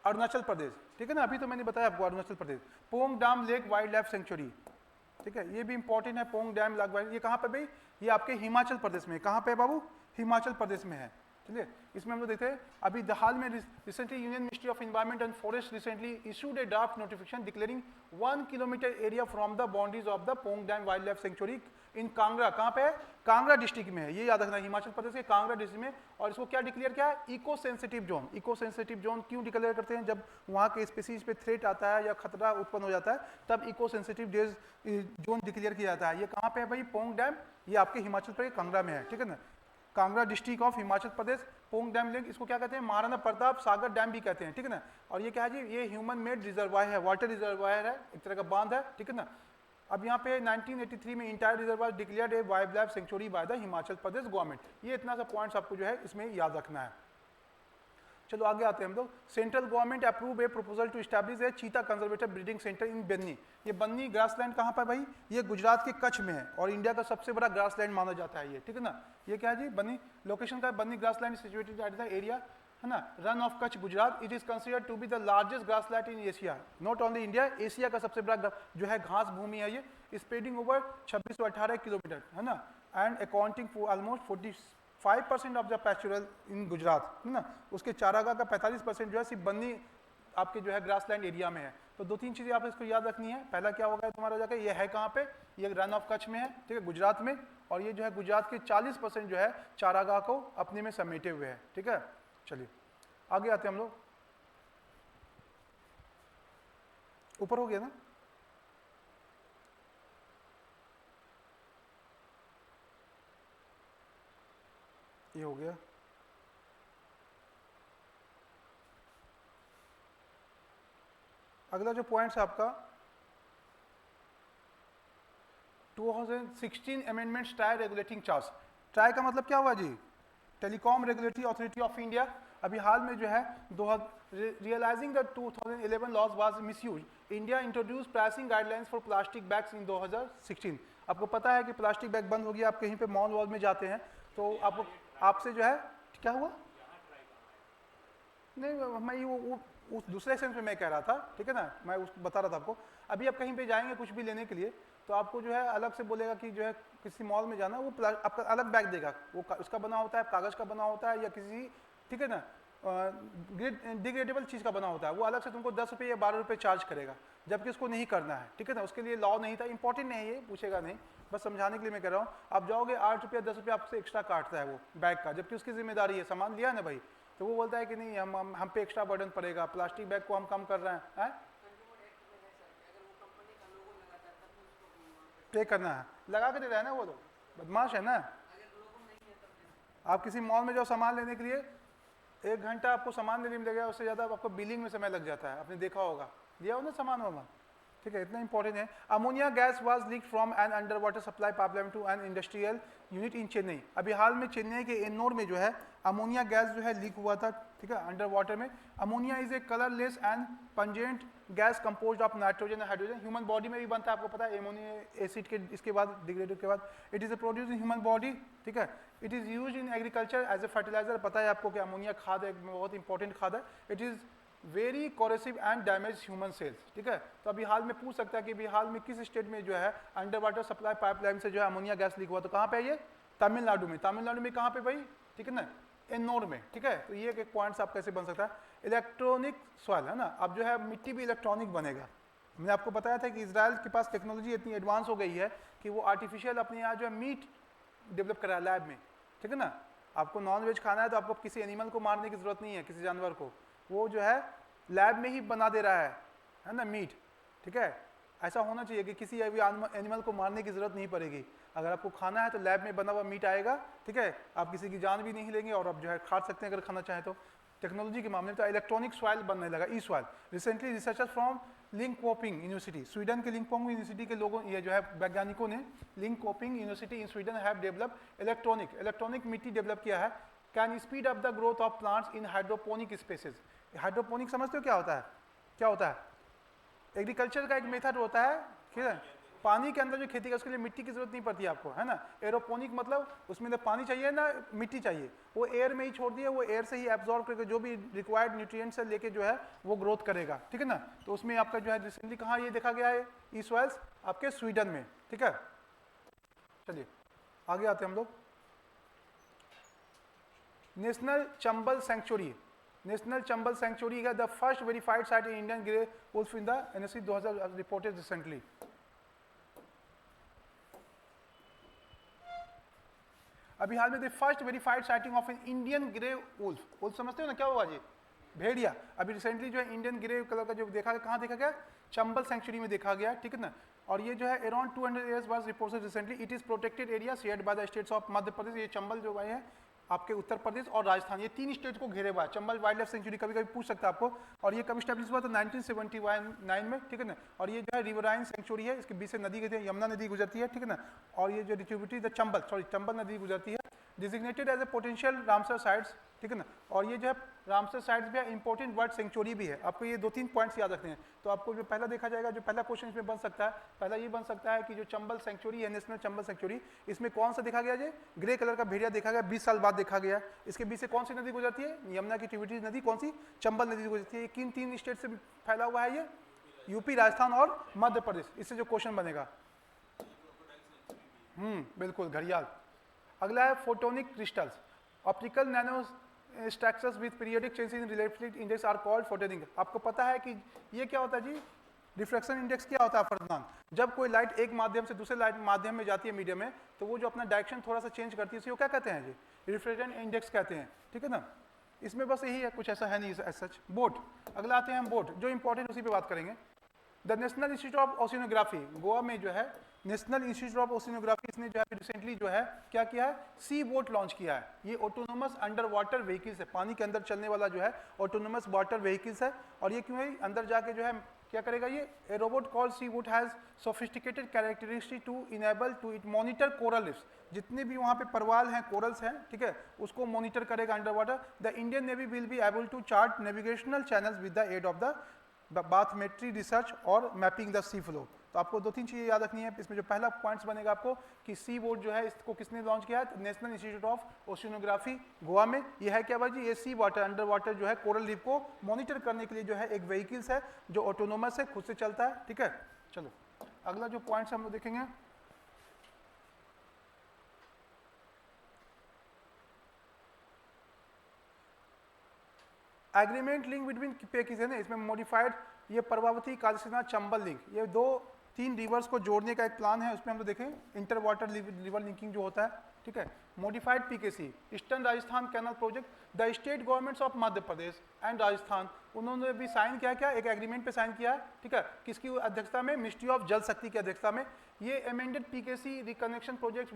अरुणाचल प्रदेश, ठीक है ना। अभी तो मैंने बताया आपको Arunachal Pradesh. Pong dam lake wildlife sanctuary, ठीक है, ये भी इंपॉर्टेंट है। पोंग डैम लेक वाइल्ड, ये कहाँ पे भाई? ये आपके हिमाचल प्रदेश में। कहाँ पे बाबू? हिमाचल प्रदेश में है, चलिए। इसमें हम लोग देखते हैं अभी हाल में recently union ministry of environment and forest recently issued a draft notification declaring 1 kilometre area from the boundaries of the Pong dam wildlife sanctuary in Kangra. कहाँ पे है? कांगड़ा डिस्ट्रिक्ट में है, ये याद रखना, हिमाचल प्रदेश के कांगड़ा डिस्ट्रिक्ट में। और इसको क्या डिक्लेयर किया है? Eco sensitive zone. Eco sensitive zone क्यों डिक्लेयर करते हैं? जब वहाँ के स्पीसीज पे थ्रेट आता है या खतरा उत्पन्न हो जाता है, तब इको सेंसिटिव जोन डिक्लेयर किया जाता है। ये कहाँ पे है भाई? पोंग डैम, ये आपके हिमाचल प्रदेश कांगड़ा में है, ठीक है ना। Kangra district of Himachal Pradesh. Pong dam link, इसको क्या कहते हैं? महाराणा प्रताप सागर डैम भी कहते हैं, ठीक है ना। और ये क्या है जी? ये ह्यूमन मेड रिजर्वायर है, वाटर रिजर्वायर है, एक तरह का बांध है, ठीक है ना। अब यहाँ पे 1983 में entire reservoir declared a wildlife sanctuary by the Himachal Pradesh government. ये इतना सा पॉइंट्स आपको जो है इसमें याद रखना है। चलो आगे आते हैं हम लोग। Central government approve a proposal to establish a cheetah conservative breeding centre in Banni. ये बन्नी ग्रासलैंड कहाँ पर भाई? ये गुजरात के कच्छ में है और इंडिया का सबसे बड़ा ग्रासलैंड माना जाता है ये, ठीक है ना। ये क्या है जी? बन्नी लोकेशन का, Banni grassland situated at the area, है ना, Rann of Kutch Gujarat. It is considered to be the largest grassland in Asia, not only India, Asia का सबसे बड़ा जो है घास भूमि है ये। स्प्रेडिंग ओवर 2618 किलोमीटर, है ना, and accounting for almost 45% of the pastoral in Gujarat, है ना। उसके चारागाह का 45% जो है सिर्फ बन्नी आपके जो है ग्रासलैंड एरिया में है। तो 2-3 चीज़ें आप इसको याद रखनी है। पहला क्या होगा तुम्हारा जाकर, ये है कहाँ पे? ये रन ऑफ कच्छ में है, ठीक है, गुजरात में। और ये जो है गुजरात के 40% जो है चारागाह को अपने में समेटे हुए है, ठीक है। चलिए आगे आते हैं हम लोग। ऊपर हो गया ना? ये हो गया। अगला जो पॉइंट है आपका 2016 amendments TRAI regulating charge. TRAI का मतलब क्या हुआ जी? Telecom regulatory authority of India. अभी हाल में जो है realising the 2011 laws was misuse, India introduce pricing guidelines for plastic bags in 2016। आपको पता है कि प्लास्टिक बैग बंद हो गया। आप कहीं पे मॉल वॉल में जाते हैं तो आपको, आपसे जो है क्या हुआ? नहीं, मैं वो उस दूसरे सेंस में मैं कह रहा था, ठीक है ना, मैं उसको बता रहा था आपको। अभी आप कहीं पे जाएंगे कुछ भी लेने के लिए तो आपको जो है अलग से बोलेगा कि जो है किसी मॉल में जाना, वो आपका अलग बैग देगा, वो उसका बना होता है, कागज़ का बना होता है या किसी, ठीक है ना, डिग्रेडेबल चीज़ का बना होता है। वो अलग से तुमको 10 रुपये या 12 रुपये चार्ज करेगा, जबकि उसको नहीं करना है, ठीक है ना। उसके लिए लॉ नहीं था, इंपॉर्टेंट नहीं है ये, पूछेगा नहीं, बस समझाने के लिए मैं कह रहा हूँ। आप जाओगे 8 रुपया 10 रुपये आपसे एक्स्ट्रा काटता है वो बैग का, जबकि उसकी जिम्मेदारी है, सामान लिया ना भाई, तो वो बोलता है कि नहीं हम पे एक्स्ट्रा बर्डन पड़ेगा, प्लास्टिक बैग को हम कम कर रहे हैं, पे करना है, लगा के दे रहा है ना, वो तो बदमाश है ना। आप किसी मॉल में जाओ सामान लेने के लिए, 1 घंटा आपको सामान लेने में लगेगा, उससे ज़्यादा आपको बिलिंग में समय लग जाता है, आपने देखा होगा, लिया हो ना सामान वामान, ठीक है, इतना इंपॉर्टेंट है। Ammonia gas was leak from an underwater supply pipeline to an industrial unit in Chennai. अभी हाल में चेन्नई के एन्नोर में जो है अमोनिया गैस जो है लीक हुआ था, ठीक है, अंडर वाटर में। Ammonia is a colourless and pungent gas composed of nitrogen and hydrogen. Human body में भी बनता है, आपको पता है, अमोनिया एसिड के इसके बाद डिग्रेडेड के बाद it is a produce in human body, ठीक है। It is use in agriculture as a fertilizer. पता है आपको कि अमोनिया खाद एक बहुत इंपॉर्टेंट खाद है। It is very coercive and damage human cells, ठीक है। तो अभी हाल में पूछ सकता है कि अभी हाल में किस स्टेट में जो है अंडर वाटर सप्लाई पाइपलाइन से जो है अमोनिया गैस लीक हुआ, तो कहाँ पे है ये? तमिलनाडु में। तमिलनाडु में कहाँ पे भाई? ठीक है ना, एन्नोर में, ठीक है। तो ये एक पॉइंट्स आप कैसे बन सकता है। इलेक्ट्रॉनिक सॉइल है ना, अब जो है मिट्टी भी इलेक्ट्रॉनिक बनेगा, मैंने आपको बताया था कि इजराइल के पास टेक्नोलॉजी इतनी एडवांस हो गई है कि वो आर्टिफिशियल अपने यहाँ जो है मीट डेवलप करा है लैब में, ठीक है ना। आपको नॉन वेज खाना है तो आपको किसी एनिमल को मारने की जरूरत नहीं है, किसी जानवर को, वो जो है लैब में ही बना दे रहा है ना मीट, ठीक है। ऐसा होना चाहिए कि किसी एनिमल को मारने की जरूरत नहीं पड़ेगी। अगर आपको खाना है तो लैब में बना हुआ मीट आएगा, ठीक है, आप किसी की जान भी नहीं लेंगे और आप जो है खा सकते हैं अगर खाना चाहें तो। टेक्नोलॉजी के मामले में तो इलेक्ट्रॉनिक सॉइल बनने लगा, E soil. Recently researchers from Linköping university, Sweden के लिंकपोपिंग यूनिवर्सिटी के लोगों, ये जो है वैज्ञानिकों ने Linköping university in Sweden have develop electronic मिट्टी डेवलप किया है, can speed up the growth of plants in hydroponic spaces. Hydroponic समझते हो क्या होता है? क्या होता है? एग्रीकल्चर का एक मेथड होता है, ठीक है, पानी के अंदर जो खेती का, उसके लिए मिट्टी की जरूरत नहीं पड़ती आपको, है ना। एरोपोनिक मतलब उसमें ना पानी चाहिए ना मिट्टी चाहिए, वो एयर में ही छोड़ दिए, वो एयर से ही एब्जॉर्ब करके जो भी रिक्वायर्ड न्यूट्रिएंट्स से लेके जो है वो ग्रोथ करेगा, ठीक है ना। तो उसमें आपका जो है रिसेंटली कहाँ ये देखा गया है, ई सॉइल्स आपके स्वीडन में, ठीक है। चलिए आगे आते हैं हम लोग। National Chambal sanctuary, national Chambal sanctuary है the first verified site in Indian grey wolf in the NSC 2000 reported recently. अभी हाल में the first verified sighting of an Indian grey wolf, wolf समझते हो ना क्या हुआ जी, भेड़िया। अभी रिसेंटली जो है इंडियन ग्रे कलर का जो देखा गया, कहाँ देखा गया? चंबल सेंचुरी में देखा गया, ठीक है ना। और ये जो है अराउंड 200 years बाद reported recently, it is protected area shared by the states of Madhya Pradesh, ये चंबल जो भाई है आपके उत्तर प्रदेश और राजस्थान, ये 3 स्टेट को घेरे हुआ है। चंबल वाइल्ड लाइफ सेंचुरी कभी कभी पूछ सकता है आपको, और ये कब स्टैब्लिश हुआ? तो 1979 में, ठीक है ना। और ये जो है रिवराइन सेंचुरी है, इसके बीच से नदी के यमुना नदी गुजरती है, ठीक है ना। और ये जो डिस्ट्रीब्यूटरी द चंबल नदी गुजरती है, designated as a potential Ramsar sites, ठीक है ना। और ये जो है रामसर साइट्स भी है, इंपॉर्टेंट बर्ड सेंचुरी भी है। आपको ये 2-3 पॉइंट्स याद रखने हैं। तो आपको जो पहला देखा जाएगा, जो पहला क्वेश्चन इसमें बन सकता है, पहला ये बन सकता है कि जो चंबल सेंचुरी है, नेशनल चंबल सेंचुरी, इसमें कौन सा देखा गया? जी ग्रे कलर का भेड़िया देखा गया, 20 साल बाद देखा गया। इसके बीच से कौन सी नदी गुजरती है? यमुना की ट्रिब्यूटरी नदी, कौन सी? चंबल नदी गुजरती है। ये किन 3 स्टेट से फैला हुआ है? ये यूपी, राजस्थान और मध्य प्रदेश। इससे जो क्वेश्चन बनेगा, बिल्कुल घड़ियाल। अगला है photonic crystals, optical nano structures with periodic changes in reflective index are called photonic. आपको पता है कि ये क्या होता है जी? रिफ्लेक्शन इंडेक्स क्या होता है फरमान? जब कोई लाइट एक माध्यम से दूसरे लाइट माध्यम में जाती है मीडियम में, तो वो जो अपना डायरेक्शन थोड़ा सा चेंज करती है, उसे वो क्या कहते हैं जी? रिफ्लेक्शन इंडेक्स कहते हैं, ठीक है ना। इसमें बस यही है, कुछ ऐसा है नहीं सच। बोट, अगला आते हैं हम बोट, जो इंपॉर्टेंट उसी पे बात करेंगे। The national institute of oceanography, Goa में जो है नेशनल इंस्टीट्यूट ऑफ ओशिनोग्राफी, इसने जो है रिसेंटली जो है क्या किया है? सी बोट लॉन्च किया है। ये ऑटोनोमस अंडर वाटर व्हीकल्स है, पानी के अंदर चलने वाला जो है ऑटोनोमस वाटर व्हीकल्स है। और ये क्यों है? अंदर जाके जो है क्या करेगा? ये a robot called C bot has sophisticated characteristic to enable to it monitor coral reefs, जितने भी वहाँ पे परवाल हैं, कोरल्स हैं, ठीक है, उसको मॉनिटर करेगा under water. The Indian navy will be able to chart navigational channels with the aid of the bathymetry research और मैपिंग द सी फ्लो। तो आपको 2-3 चीज़ें याद रखनी है इसमें। जो पहला पॉइंट्स बनेगा आपको कि सी बोट जो है इसको किसने लॉन्च किया है? National institute of oceanography Goa में। ये है क्या भाई जी? ये सी वाटर अंडर वाटर जो है कोरल रीफ को मॉनिटर करने के लिए जो है एक व्हीकल्स है जो ऑटोनोमस है, खुद से चलता है, ठीक है। चलो अगला जो पॉइंट्स हम लोग देखेंगे, एग्रीमेंट लिंक बिटवीन पैकेज है ना, इसमें मॉडिफाइड ये परवावती, कालसीना, चंबल लिंक, ये 2-3 रिवर्स को जोड़ने का एक प्लान है। उसमें हम लोग देखें इंटर वाटर रिवर लिंकिंग जो होता है, ठीक है। Modified PKC, eastern Rajasthan canal project, the state governments of Madhya Pradesh and Rajasthan, उन्होंने भी साइन किया, क्या एक एग्रीमेंट पे साइन किया है, ठीक है। किसकी अध्यक्षता में? मिनिस्ट्री ऑफ जल शक्ति की अध्यक्षता में। ये amended PKC reconnection project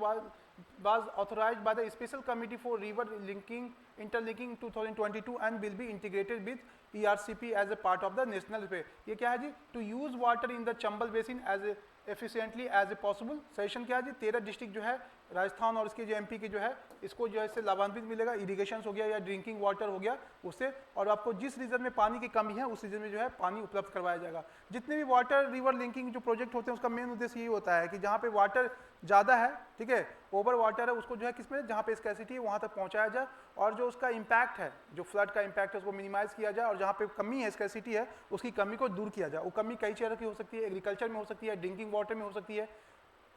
was authorized by the Special Committee for River Linking Interlinking 2022 and will be integrated with ERCP as a part of the national पे। ये क्या है जी? To use water in the Chambal basin as efficiently as possible। Suggestion क्या है जी? 13 डिस्ट्रिक्ट जो है राजस्थान और इसके जो एमपी के जो है, इसको जो है इससे लाभान्वित मिलेगा, इरिगेशन हो गया या ड्रिंकिंग वाटर हो गया उससे। और आपको जिस रीजन में पानी की कमी है उस रीजन में जो है पानी उपलब्ध करवाया जाएगा। जितने भी वाटर रिवर लिंकिंग जो प्रोजेक्ट होते हैं उसका मेन उद्देश्य यही होता है कि जहाँ पे वाटर ज़्यादा है, ठीक है, ओवर वाटर है, उसको जो है किसमें, जहाँ पे स्कैसिटी है वहाँ तक पहुँचाया जाए, और जो उसका इम्पैक्ट है, जो फ्लड का इम्पैक्ट है उसको मिनिमाइज किया जाए, और जहाँ पे कमी है, स्कैसिटी है, उसकी कमी को दूर किया जाए। वो कमी कई तरह की हो सकती है, एग्रीकल्चर में हो सकती है, ड्रिंकिंग वाटर में हो सकती है।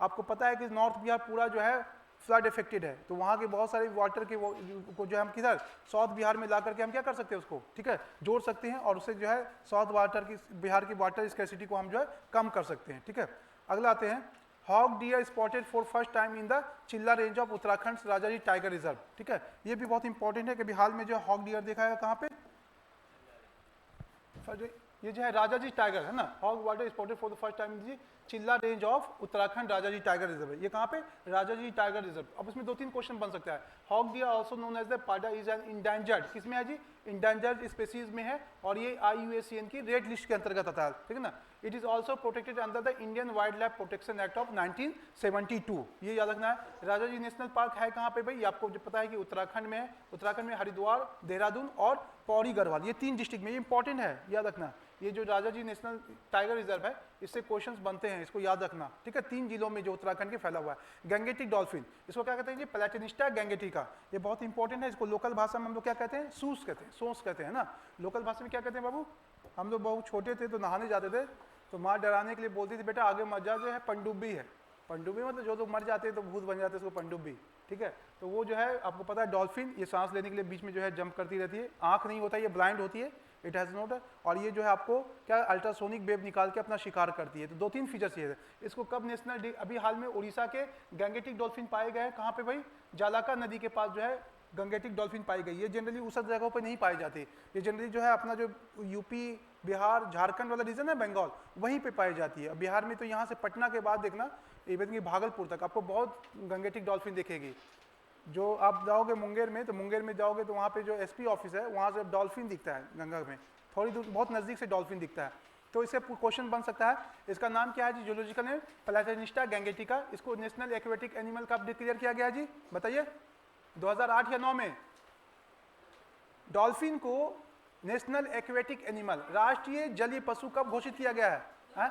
आपको पता है कि नॉर्थ बिहार पूरा जो है फ्लड इफेक्टेड है, तो वहाँ के बहुत सारे वाटर के को जो है हम किधर साउथ बिहार में ला करके हम क्या कर सकते हैं उसको, ठीक है, जोड़ सकते हैं और उससे जो है साउथ वाटर की बिहार की वाटर स्कैर्सिटी को हम जो है कम कर सकते हैं, ठीक है। अगला आते हैं, hog deer spotted for first time in the Chilla range of Uttarakhand Rajaji tiger reserve, ठीक है। ये भी बहुत इंपॉर्टेंट है कि अभी हाल में जो हॉग डियर देखा है कहाँ पे, ये जो है राजाजी टाइगर है ना, hog water spotted for the first time in Chilla range of Uttarakhand Rajaji tiger reserve है, ये कहाँ पे, राजाजी टाइगर रिजर्व। अब इसमें 2-3 क्वेश्चन बन सकता है। Hog deer also known as the para is an endangered, किसमें है जी, इंडेंजर्ड स्पीसीज में है और ये IUCN की रेड लिस्ट के अंतर्गत आता है, ठीक है ना। It is also protected under the Indian wild life protection act of 1972, ये याद रखना है। राजाजी नेशनल पार्क है कहाँ पे भाई, आपको जो पता है कि उत्तराखंड में है, उत्तराखंड में हरिद्वार, देहरादून और पौड़ी गढ़वाल, ये 3 डिस्ट्रिक्ट में, ये इंपॉर्टेंट है, याद रखना। ये जो राजाजी नेशनल टाइगर रिजर्व है इससे क्वेश्चंस बनते हैं, इसको याद रखना, ठीक है। 3 जिलों में जो उत्तराखंड के फैला हुआ है। गैंगेटिक डॉल्फिन, इसको क्या कहते हैं जी, प्लैटिनिस्टा गैंगेटिका, ये बहुत इंपॉर्टेंट है। इसको लोकल भाषा में हम लोग क्या कहते हैं, सूस कहते हैं, सोस कहते हैं ना। लोकल भाषा में क्या कहते हैं बाबू, हम लोग बहुत छोटे थे तो नहाने जाते थे तो माँ डराने के लिए बोलती थी बेटा आगे मत जा, जो है पनडुब्बी है। पनडुब्बी मतलब जो लोग मर जाते हैं तो भूत बन जाते हैं, उसको पनडुब्बी, ठीक है। तो वो जो है आपको पता है डॉल्फिन, ये सांस लेने के लिए बीच में जो है जंप करती रहती है, आंख नहीं होता, ये ब्लाइंड होती है, इट हैज़ नोट, और ये जो है आपको क्या अल्ट्रासोनिक वेव निकाल के अपना शिकार करती है। तो 2-3 फीचर्स ये है। इसको कब नेशनल, अभी हाल में उड़ीसा के गैंगेटिक डॉल्फिन पाए गए, कहाँ पे भाई, जालाका नदी के पास जो है गंगेटिक डॉल्फिन पाई गई। ये जनरली उस जगहों पे नहीं पाए जाते, ये जनरली जो है अपना जो यूपी, बिहार, झारखंड वाला रीजन है, बंगाल, वहीं पे पाई जाती है। बिहार में तो यहाँ से पटना के बाद देखना इवन कि भागलपुर तक आपको बहुत गंगेटिक डॉल्फिन दिखेगी। जो आप जाओगे मुंगेर में, तो मुंगेर में जाओगे तो वहाँ पे जो SP ऑफिस है वहाँ से डॉल्फिन दिखता है, गंगा में थोड़ी दूर बहुत नज़दीक से डॉल्फिन दिखता है। तो इससे क्वेश्चन बन सकता है, इसका नाम क्या है जी, जूलॉजिकल नेम प्लैटिनिस्टा गैंगेटिका। इसको नेशनल एक्वेटिक एनिमल कब डिक्लेयर किया गया जी, बताइए, 2008 या 9 में। डॉल्फिन को नेशनल एक्वेटिक एनिमल, राष्ट्रीय जलीय पशु कब घोषित किया गया है?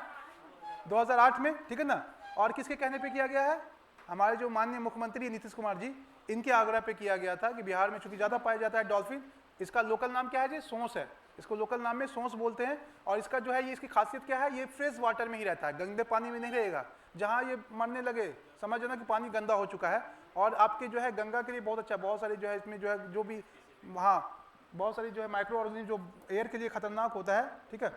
2008 में, ठीक है ना। और किसके कहने पे किया गया है, हमारे जो माननीय मुख्यमंत्री नीतीश कुमार जी, इनके आग्रह पे किया गया था कि बिहार में चूंकि ज़्यादा पाया जाता है डॉल्फिन, इसका लोकल नाम क्या है जी, सोंस है, इसको लोकल नाम में सोंस बोलते हैं। और इसका जो है ये इसकी खासियत क्या है, ये फ्रेश वाटर में ही रहता है, गंदे पानी में नहीं रहेगा। जहाँ ये मरने लगे समझ जाना कि पानी गंदा हो चुका है। और आपके जो है गंगा के लिए बहुत अच्छा, बहुत सारे जो है इसमें जो है जो भी वहाँ बहुत सारी जो है माइक्रो ऑर्गेनिज्म जो एयर के लिए खतरनाक होता है, ठीक है।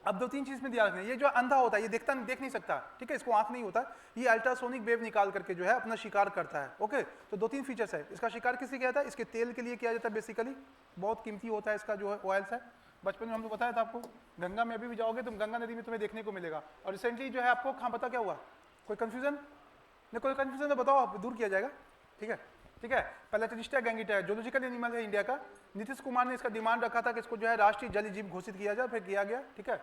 अब 2-3 चीज में ध्यान रखना, ये जो अंधा होता है ये देख नहीं सकता, ठीक है, इसको आंख नहीं होता, ये अल्ट्रासोनिक वेव निकाल करके जो है अपना शिकार करता है, ओके। तो 2-3 फीचर्स है। इसका शिकार किससे किया जाता है, इसके तेल के लिए किया जाता है, बेसिकली बहुत कीमती होता है इसका जो है ऑयल्स है। बचपन में हम लोग बताया था आपको, गंगा में अभी भी जाओगे तुम, गंगा नदी में तुम्हें देखने को मिलेगा। और रिसेंटली जो है आपको कहाँ पता क्या हुआ, कोई कंफ्यूजन नहीं, कोई कंफ्यूजन तो बताओ, आप दूर किया जाएगा, ठीक है, ठीक है। प्लैटिनिस्टा गैंगेटिका जूलॉजिकल एनिमल है इंडिया का। नीतीश कुमार ने इसका डिमांड रखा था कि इसको जो है राष्ट्रीय जलीय जीव घोषित किया जाए, फिर किया गया, ठीक है।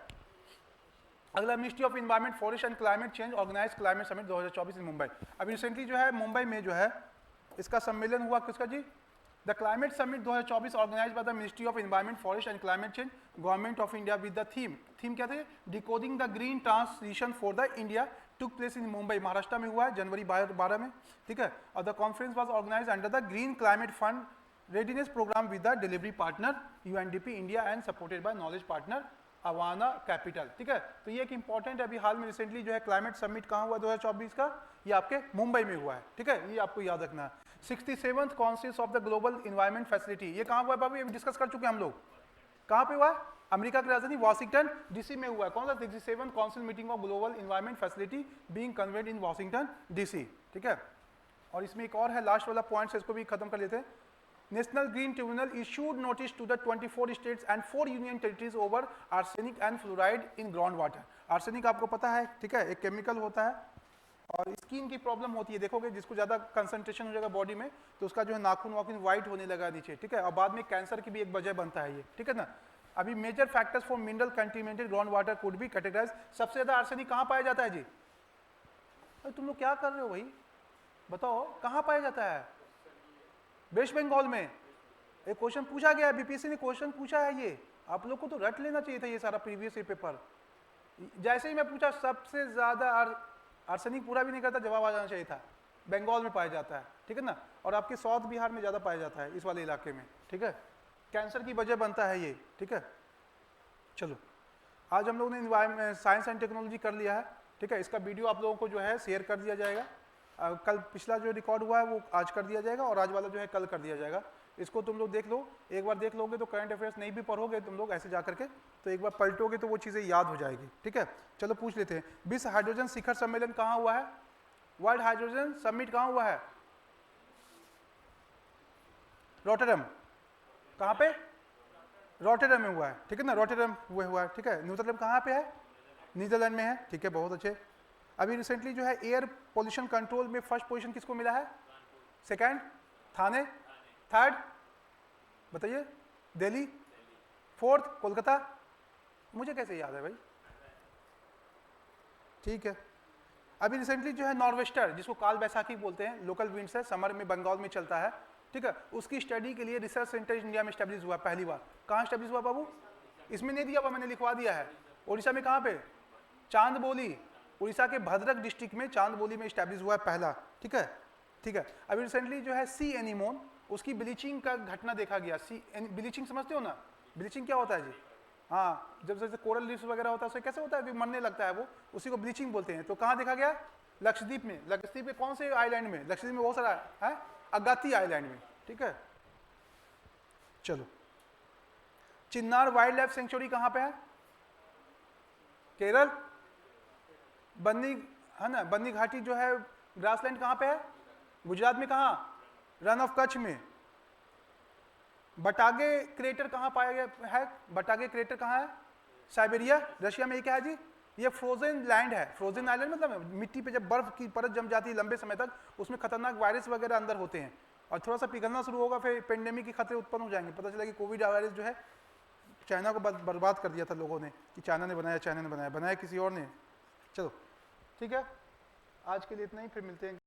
अगला, ministry of environment, forest and climate change organize climate summit 2024 in Mumbai. अभी रिसेंटली जो है मुंबई में जो है इसका सम्मेलन हुआ, किसका जी, the climate summit 2024 organise by the ministry of environment, forest and climate change, government of India with the theme क्या थे, decoding the green transition for the India, took place in Mumbai, Maharashtra में हुआ है जनवरी 12 में, ठीक है। और the conference was organise under the green climate fund readiness programme with the delivery partner UNDP India and supported by knowledge partner Awana capital, ठीक है। तो ये एक इंपॉर्टेंट है, अभी हाल में रिसेंटली जो है क्लाइमेट समिट कहाँ हुआ 2024 का, ये आपके मुंबई में हुआ है, ठीक है, ये आपको याद रखना है। 67th council of the global environment facility, ये कहाँ हुआ है बाबू, ये डिस्कस कर चुके हैं हम लोग, कहाँ पे हुआ है, अमेरिका की राजधानी वाशिंगटन DC में हुआ है। कौन सा, 67th council meeting of global environment facility being convened in Washington DC, ठीक है। और इसमें एक और है लास्ट वाला पॉइंट, इसको भी खत्म कर लेते हैं। National green tribunal issued notice to the 24 states and 4 union territories over arsenic and fluoride in ground water. Arsenic आपको पता है, ठीक है, एक केमिकल होता है और स्किन की प्रॉब्लम होती है, देखोगे जिसको ज़्यादा कंसंट्रेशन हो जाएगा बॉडी में तो उसका जो है नाखून वाखून व्हाइट होने लगा नीचे, ठीक है, और बाद में कैंसर की भी एक वजह बनता है ये, ठीक है ना। अभी major factors for mineral contaminated ground water could be categorize. सबसे ज़्यादा आर्सेनिक कहाँ पाया जाता है जी, अरे तुम लोग क्या कर रहे हो भाई, बताओ कहाँ पाया जाता है, वेस्ट बंगाल में। एक क्वेश्चन पूछा गया, BPSC ने क्वेश्चन पूछा है, ये आप लोग को तो रट लेना चाहिए था ये सारा प्रीवियस ईयर पेपर। जैसे ही मैं पूछा सबसे ज्यादा आर्सेनिक पूरा भी नहीं करता, जवाब आ जाना चाहिए था, बंगाल में पाया जाता है, ठीक है ना। और आपके साउथ बिहार में ज्यादा पाया जाता है इस वाले इलाके में, ठीक है, कैंसर की वजह बनता है ये, ठीक है। चलो आज हम लोगों ने साइंस एंड टेक्नोलॉजी कर लिया है, ठीक है, इसका वीडियो आप लोगों को जो है शेयर कर दिया जाएगा कल पिछला जो रिकॉर्ड हुआ है वो आज कर दिया जाएगा और आज वाला जो है कल कर दिया जाएगा। इसको तुम लोग देख लो, एक बार देख लोगे तो करंट अफेयर्स नहीं भी पढ़ोगे तुम लोग ऐसे जा करके, तो एक बार पलटोगे तो वो चीज़ें याद हो जाएगी। ठीक है, चलो पूछ लेते हैं, विश्व हाइड्रोजन शिखर सम्मेलन कहाँ हुआ है? वर्ल्ड हाइड्रोजन समिट कहाँ हुआ है? रॉटरडैम। कहाँ पे? रॉटरडैम में हुआ है, ठीक है ना, रॉटरडैम हुआ है, ठीक है। नीदरलैंड कहाँ पे है? नीदरलैंड में है, ठीक है, बहुत अच्छे। अभी रिसेंटली जो है एयर पोल्यूशन कंट्रोल में फर्स्ट पोजीशन किसको मिला है? सेकंड थाने, थर्ड बताइए दिल्ली, फोर्थ कोलकाता। मुझे कैसे याद है भाई? ठीक है। अभी रिसेंटली जो है नॉर्वेस्टर, जिसको काल बैसाखी बोलते हैं, लोकल विंड्स है, समर में बंगाल में चलता है, ठीक है, उसकी स्टडी के लिए रिसर्च सेंटर इंडिया में स्टैब्लिश हुआ पहली बार। कहाँ स्टैब्लिश हुआ बाबू? इसमें नहीं दिया हुआ, मैंने लिखवा दिया है। उड़ीसा में कहाँ पे? चांदबोली, उड़ीसा के भद्रक डिस्ट्रिक्ट में चांदबोली में स्टैब्लिश हुआ है पहला, ठीक है, ठीक है। अभी रिसेंटली जो है सी एनीमोन, उसकी ब्लीचिंग का घटना देखा गया। सी ब्लीचिंग समझते हो ना? ब्लीचिंग क्या होता है जी? हाँ, जब जैसे कोरल रीफ्स वगैरह होता है उससे कैसे होता है, मरने लगता है वो, उसी को ब्लीचिंग बोलते हैं। तो कहाँ देखा गया? लक्षद्वीप में। लक्षद्वीप में कौन से आइलैंड में? लक्षद्वीप में बहुत सारा है, अगाती आइलैंड में, ठीक है। चलो, चिन्नार वाइल्ड लाइफ सेंचुरी कहाँ पे है? केरल। बन्नी है ना, बन्नी घाटी जो है ग्रासलैंड कहाँ पे है? गुजरात में। कहाँ? रन ऑफ कच्छ में। बटागे क्रेटर कहाँ पाया गया है? बटागे क्रेटर कहाँ है? साइबेरिया, रशिया में। ये क्या है जी? ये फ्रोजन लैंड है। फ्रोजन आइलैंड मतलब मिट्टी पे जब बर्फ की परत जम जाती है लंबे समय तक, उसमें खतरनाक वायरस वगैरह अंदर होते हैं, और थोड़ा सा पिघलना शुरू होगा फिर पेंडेमिक के खतरे उत्पन्न हो जाएंगे। पता चला कि कोविड वायरस जो है चाइना को बर्बाद कर दिया था लोगों ने, कि चाइना ने बनाया, चाइना ने बनाया, बनाया किसी और ने। चलो ठीक है, आज के लिए इतना ही, फिर मिलते हैं।